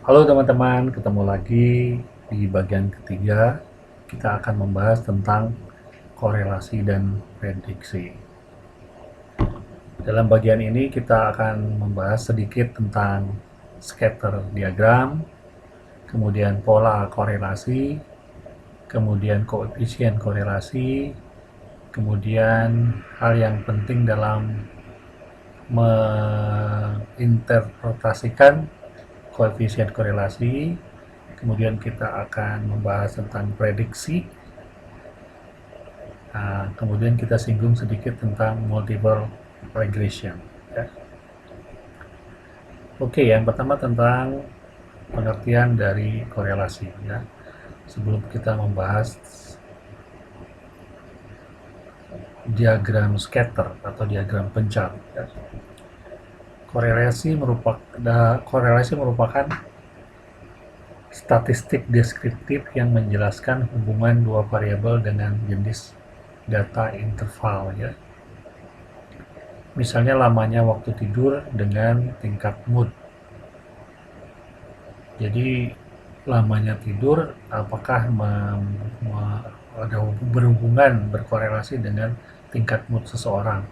Halo teman-teman, ketemu lagi di bagian ketiga. Kita akan membahas tentang korelasi dan prediksi. Dalam bagian ini kita akan membahas sedikit tentang scatter diagram, kemudian pola korelasi, kemudian koefisien korelasi, kemudian hal yang penting dalam menginterpretasikan koefisien korelasi. Kemudian kita akan membahas tentang prediksi. Kemudian kita singgung sedikit tentang multiple regression. Ya. Oke, yang pertama tentang pengertian dari korelasi. Ya. Sebelum kita membahas diagram scatter atau diagram pencar. Ya. Korelasi merupakan statistik deskriptif yang menjelaskan hubungan dua variabel dengan jenis data interval, ya. Misalnya lamanya waktu tidur dengan tingkat mood. Jadi lamanya tidur apakah ada berhubungan, berkorelasi dengan tingkat mood seseorang.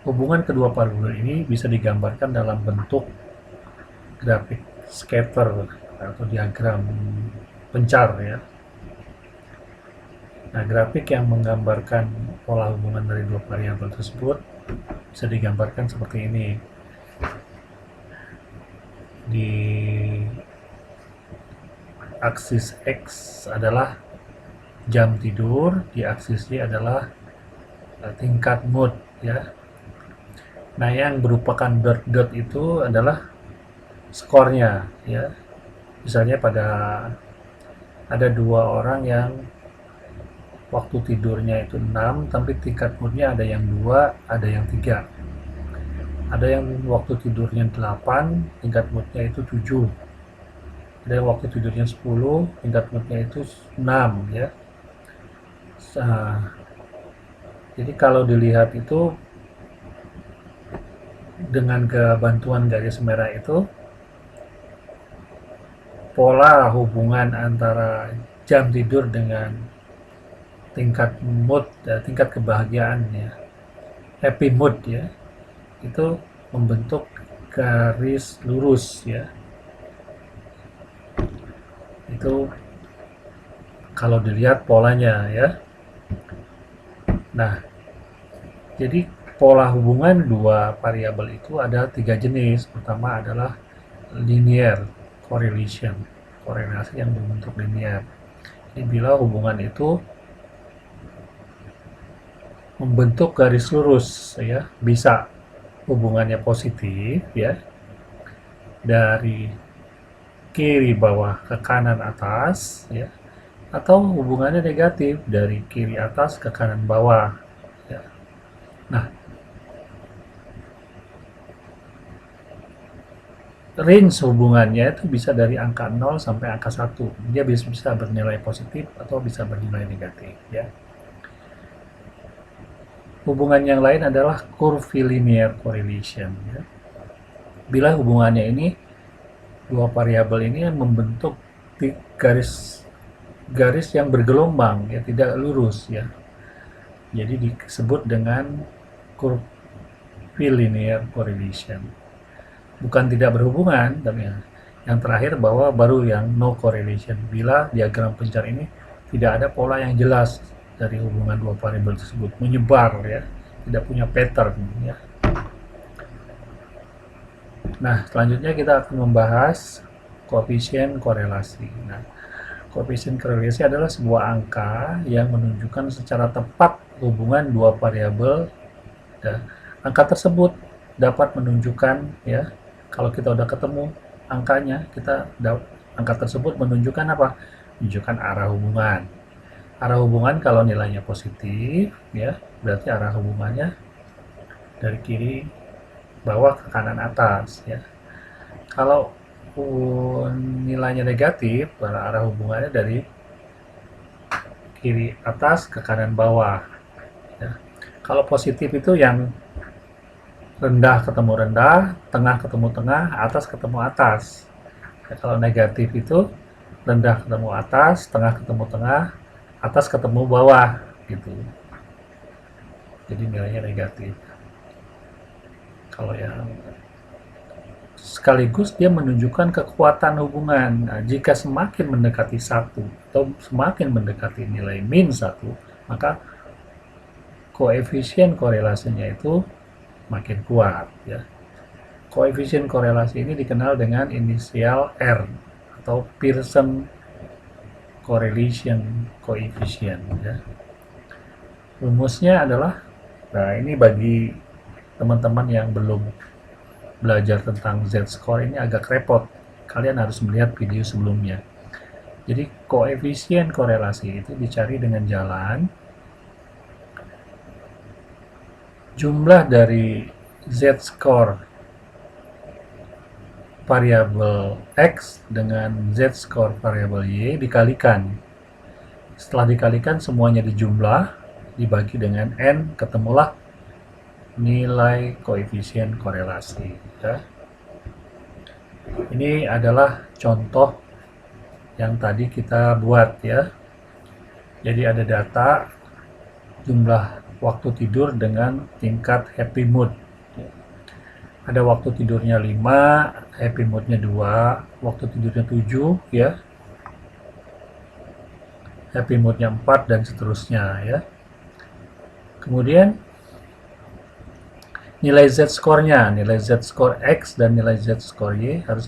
Hubungan kedua variabel ini bisa digambarkan dalam bentuk grafik scatter atau diagram pencar, ya. Nah, grafik yang menggambarkan pola hubungan dari dua variabel tersebut bisa digambarkan seperti ini. Di aksis X adalah jam tidur, di aksis Y adalah tingkat mood, ya. Nah, yang berupakan dot-dot itu adalah skornya, ya. Misalnya ada dua orang yang waktu tidurnya itu 6, tapi tingkat moodnya ada yang 2, ada yang 3. Ada yang waktu tidurnya 8, tingkat moodnya itu 7. Ada yang waktu tidurnya 10, tingkat moodnya itu 6, ya. Jadi kalau dilihat itu dengan kebantuan garis merah itu, pola hubungan antara jam tidur dengan tingkat mood, tingkat kebahagiaan, ya, happy mood, ya, itu membentuk garis lurus, ya. Itu kalau dilihat polanya, ya. Nah, jadi pola hubungan dua variabel itu ada 3 jenis. Pertama adalah linear correlation, korelasi yang berbentuk linear. Jadi bila hubungan itu membentuk garis lurus, ya, bisa hubungannya positif, ya, dari kiri bawah ke kanan atas, ya, atau hubungannya negatif dari kiri atas ke kanan bawah, ya. Nah, range hubungannya itu bisa dari angka 0 sampai angka 1. Dia bisa bernilai positif atau bisa bernilai negatif, ya. Hubungan yang lain adalah curvilinear correlation, ya. Bila hubungannya ini, dua variabel ini membentuk garis yang bergelombang, ya, tidak lurus, ya. Jadi disebut dengan curvilinear correlation. Bukan tidak berhubungan, tapi yang terakhir baru yang no correlation. Bila diagram pencar ini tidak ada pola yang jelas dari hubungan dua variabel tersebut, menyebar, ya, tidak punya pattern, ya. Nah, selanjutnya kita akan membahas koefisien korelasi. Nah, koefisien korelasi adalah sebuah angka yang menunjukkan secara tepat hubungan dua variabel. Dan angka tersebut dapat menunjukkan, ya, kalau kita udah ketemu angkanya, angka tersebut menunjukkan apa? Menunjukkan arah hubungan. Arah hubungan kalau nilainya positif, ya, berarti arah hubungannya dari kiri bawah ke kanan atas, ya. Kalau nilainya negatif, arah hubungannya dari kiri atas ke kanan bawah, ya. Kalau positif itu yang rendah ketemu rendah, tengah ketemu tengah, atas ketemu atas. Nah, kalau negatif itu rendah ketemu atas, tengah ketemu tengah, atas ketemu bawah gitu. Jadi nilainya negatif. Kalau yang sekaligus dia menunjukkan kekuatan hubungan. Nah, jika semakin mendekati 1 atau semakin mendekati nilai min 1, maka koefisien korelasinya itu makin kuat ya. Koefisien korelasi ini dikenal dengan inisial R atau Pearson correlation coefficient ya. Rumusnya adalah, nah ini bagi teman-teman yang belum belajar tentang z-score ini agak repot, kalian harus melihat video sebelumnya. Jadi koefisien korelasi itu dicari dengan jalan jumlah dari z-score variabel x dengan z-score variabel y dikalikan. Setelah dikalikan semuanya dijumlah, dibagi dengan n, ketemulah nilai koefisien korelasi ya. Ini adalah contoh yang tadi kita buat ya. Jadi ada data jumlah waktu tidur dengan tingkat happy mood. Ada waktu tidurnya 5, happy moodnya 2, waktu tidurnya 7 ya, happy moodnya 4, dan seterusnya ya. Kemudian nilai z-score-nya, nilai z-score x dan nilai z-score y harus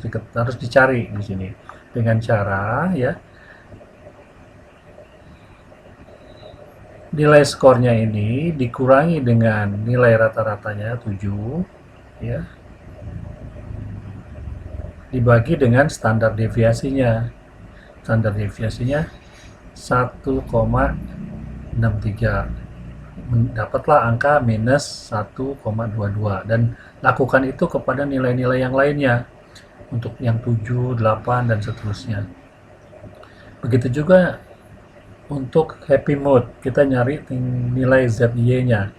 dicari di sini dengan cara ya, nilai skornya ini dikurangi dengan nilai rata-ratanya 7 ya, dibagi dengan standar deviasinya. Standar deviasinya 1,63, dapatlah angka minus 1,22, dan lakukan itu kepada nilai-nilai yang lainnya untuk yang 7, 8, dan seterusnya. Begitu juga untuk happy mood, kita nyari nilai ZY-nya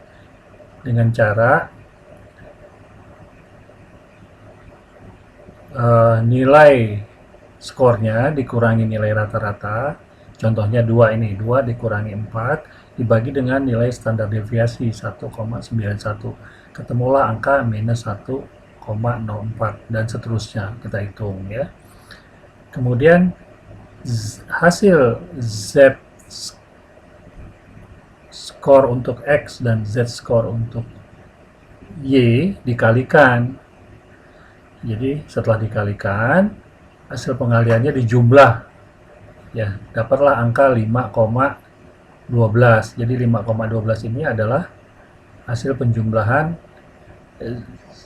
dengan cara nilai skornya dikurangi nilai rata-rata. Contohnya 2 ini, 2 dikurangi 4 dibagi dengan nilai standar deviasi 1,91. Ketemulah angka minus 1,04, dan seterusnya kita hitung ya. Kemudian hasil Z skor untuk X dan Z skor untuk Y dikalikan. Jadi setelah dikalikan, hasil pengaliannya dijumlah ya, dapatlah angka 5,12. Jadi 5,12 ini adalah hasil penjumlahan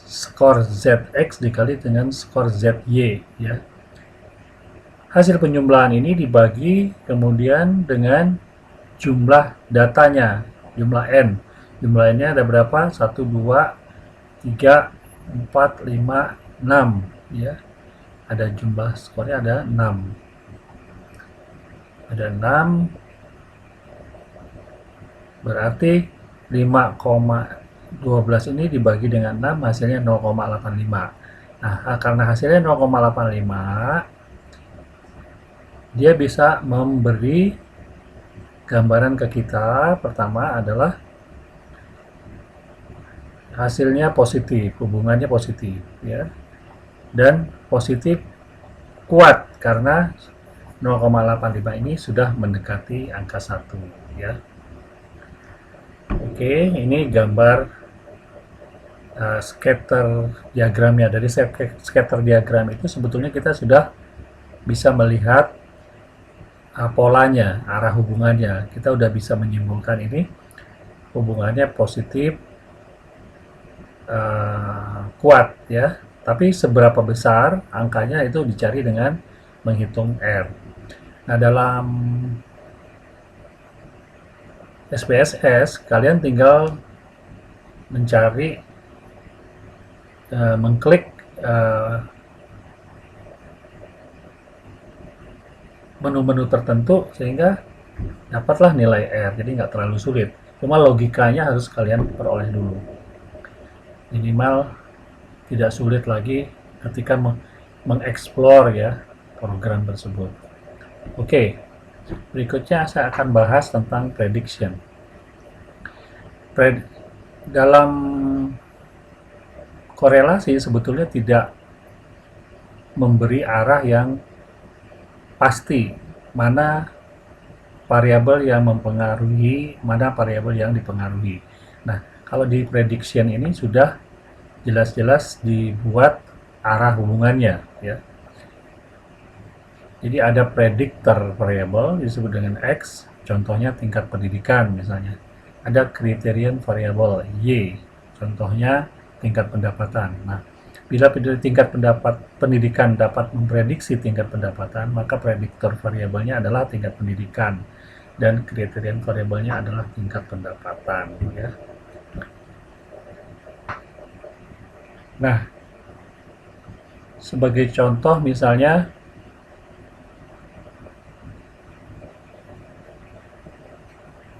skor ZX dikali dengan skor ZY ya. Hasil penjumlahan ini dibagi kemudian dengan jumlah datanya, jumlah N. Jumlah N-nya ada berapa? 1, 2, 3, 4, 5, 6 ya. Ada jumlah skornya ada 6. Ada 6, berarti 5,12 ini dibagi dengan 6 hasilnya 0,85. Nah, karena hasilnya 0,85, dia bisa memberi gambaran ke kita. Pertama adalah hasilnya positif, hubungannya positif ya, dan positif kuat karena 0,85 ini sudah mendekati angka 1 ya. Oke, ini gambar scatter diagramnya. Dari scatter diagram itu sebetulnya kita sudah bisa melihat polanya, arah hubungannya. Kita udah bisa menyimpulkan ini hubungannya positif kuat ya. Tapi seberapa besar angkanya itu dicari dengan menghitung R. Nah, dalam SPSS kalian tinggal mencari, mengklik menu-menu tertentu sehingga dapatlah nilai R. Jadi nggak terlalu sulit. Cuma logikanya harus kalian peroleh dulu. Minimal tidak sulit lagi ketika mengeksplor ya program tersebut. Oke, berikutnya saya akan bahas tentang prediction. Dalam korelasi sebetulnya tidak memberi arah yang pasti mana variabel yang mempengaruhi, mana variabel yang dipengaruhi. Nah, kalau di prediction ini sudah jelas-jelas dibuat arah hubungannya ya. Jadi ada predictor variable disebut dengan X, contohnya tingkat pendidikan misalnya. Ada criterion variable Y, contohnya tingkat pendapatan. Nah, bila tingkat pendidikan dapat memprediksi tingkat pendapatan, maka prediktor variabelnya adalah tingkat pendidikan dan criterion variabelnya adalah tingkat pendapatan ya. Nah, sebagai contoh misalnya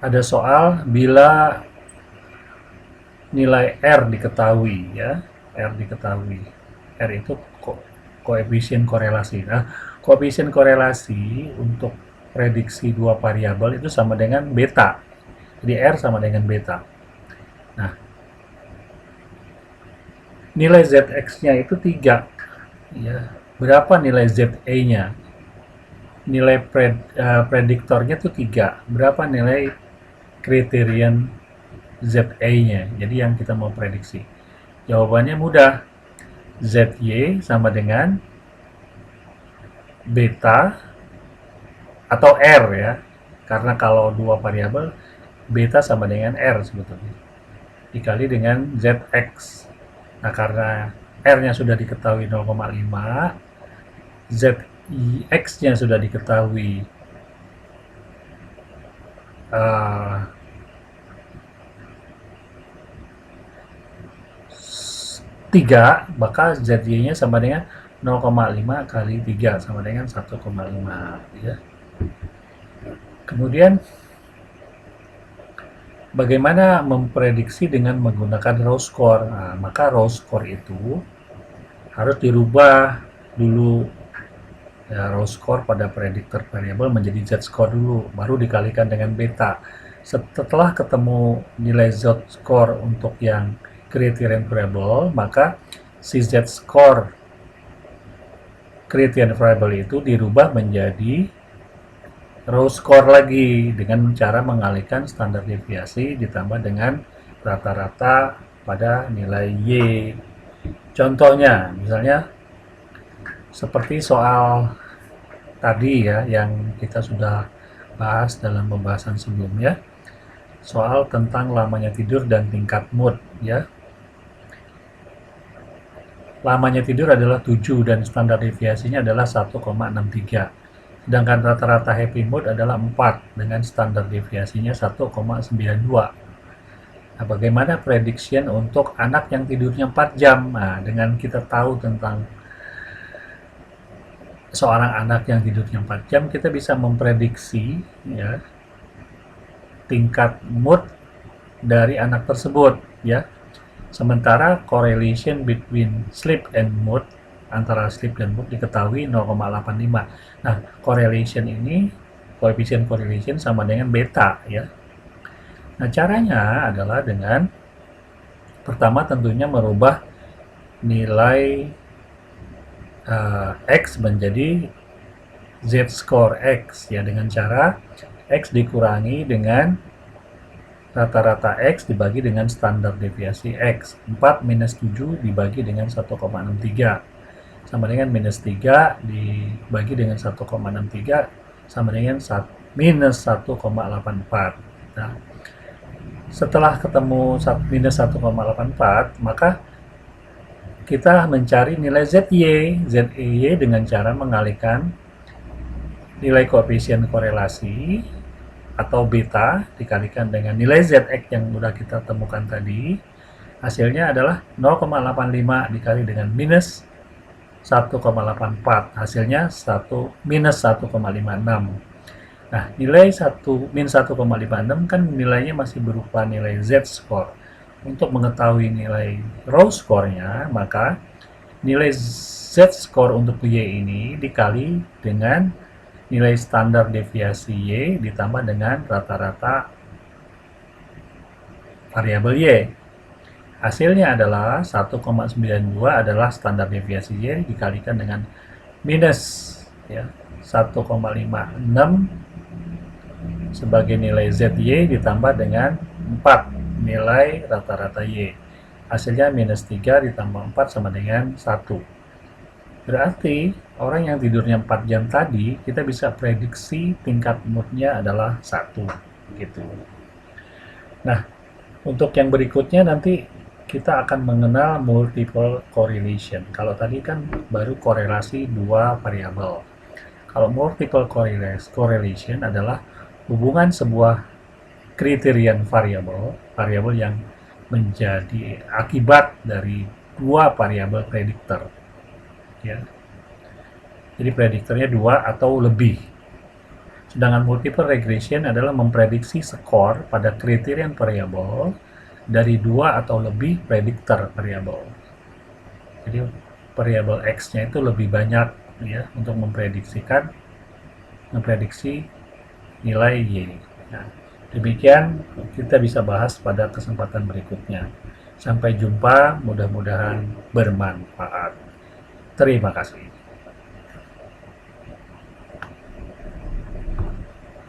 ada soal bila nilai R diketahui ya, R diketahui. R itu koefisien korelasi. Nah, koefisien korelasi untuk prediksi dua variabel itu sama dengan beta. Jadi R sama dengan beta. Nah, nilai Zx-nya itu 3. Ya. Berapa nilai Za-nya? Nilai prediktornya itu 3. Berapa nilai kriterion Za-nya? Jadi yang kita mau prediksi. Jawabannya mudah. Zy sama dengan beta atau R ya. Karena kalau dua variabel beta sama dengan R sebetulnya. Dikali dengan Zx. Nah, karena R-nya sudah diketahui 0,5, Zx-nya sudah diketahui 3, maka Zy-nya sama dengan 0,5 kali 3 sama dengan 1,5 ya. Kemudian bagaimana memprediksi dengan menggunakan raw score? Nah, maka raw score itu harus dirubah dulu ya, raw score pada prediktor variabel menjadi z-score dulu, baru dikalikan dengan beta. Setelah ketemu nilai z-score untuk yang criterion variable, maka si z-score criterion variable itu dirubah menjadi raw score lagi dengan cara mengalihkan standar deviasi ditambah dengan rata-rata pada nilai Y. Contohnya, misalnya seperti soal tadi ya yang kita sudah bahas dalam pembahasan sebelumnya, soal tentang lamanya tidur dan tingkat mood ya. Lamanya tidur adalah 7 dan standar deviasinya adalah 1,63. Sedangkan rata-rata happy mood adalah 4 dengan standar deviasinya 1,92. Nah, bagaimana prediction untuk anak yang tidurnya 4 jam? Nah, dengan kita tahu tentang seorang anak yang tidurnya 4 jam, kita bisa memprediksi ya, tingkat mood dari anak tersebut ya. Sementara correlation between sleep and mood, antara sleep dan mood diketahui 0,85. Nah, correlation ini, koefisien correlation sama dengan beta ya. Nah, caranya adalah dengan pertama tentunya merubah nilai X menjadi z-score X ya, dengan cara X dikurangi dengan rata-rata X dibagi dengan standar deviasi X. 4 minus 7 dibagi dengan 1,63 sama dengan minus 3 dibagi dengan 1,63 sama dengan minus 1,84. Nah, setelah ketemu minus 1,84, maka kita mencari nilai ZY dengan cara mengalihkan nilai koefisien korelasi atau beta dikalikan dengan nilai Zx yang sudah kita temukan tadi. Hasilnya adalah 0,85 dikali dengan minus 1,84, hasilnya minus 1,56. Nah, nilai minus 1,56 kan nilainya masih berupa nilai z-score. Untuk mengetahui nilai raw score-nya, maka nilai z-score untuk y ini dikali dengan nilai standar deviasi y ditambah dengan rata-rata variabel y. Hasilnya adalah 1,92 adalah standar deviasi y dikalikan dengan minus ya 1,56 sebagai nilai ZY ditambah dengan 4 nilai rata-rata Y. Hasilnya minus 3 ditambah 4 sama dengan 1. Berarti orang yang tidurnya 4 jam tadi, kita bisa prediksi tingkat moodnya adalah 1. Gitu. Nah, untuk yang berikutnya nanti kita akan mengenal multiple correlation. Kalau tadi kan baru korelasi dua variabel. Kalau multiple correlation adalah hubungan sebuah kriterian variabel, variabel yang menjadi akibat dari dua variabel prediktor. Ya. Jadi prediktornya dua atau lebih. Sedangkan multiple regression adalah memprediksi skor pada kriterian variabel dari dua atau lebih prediktor variabel. Jadi variabel X-nya itu lebih banyak ya untuk memprediksi nilai Y. Nah, demikian kita bisa bahas pada kesempatan berikutnya. Sampai jumpa, mudah-mudahan bermanfaat. Terima kasih.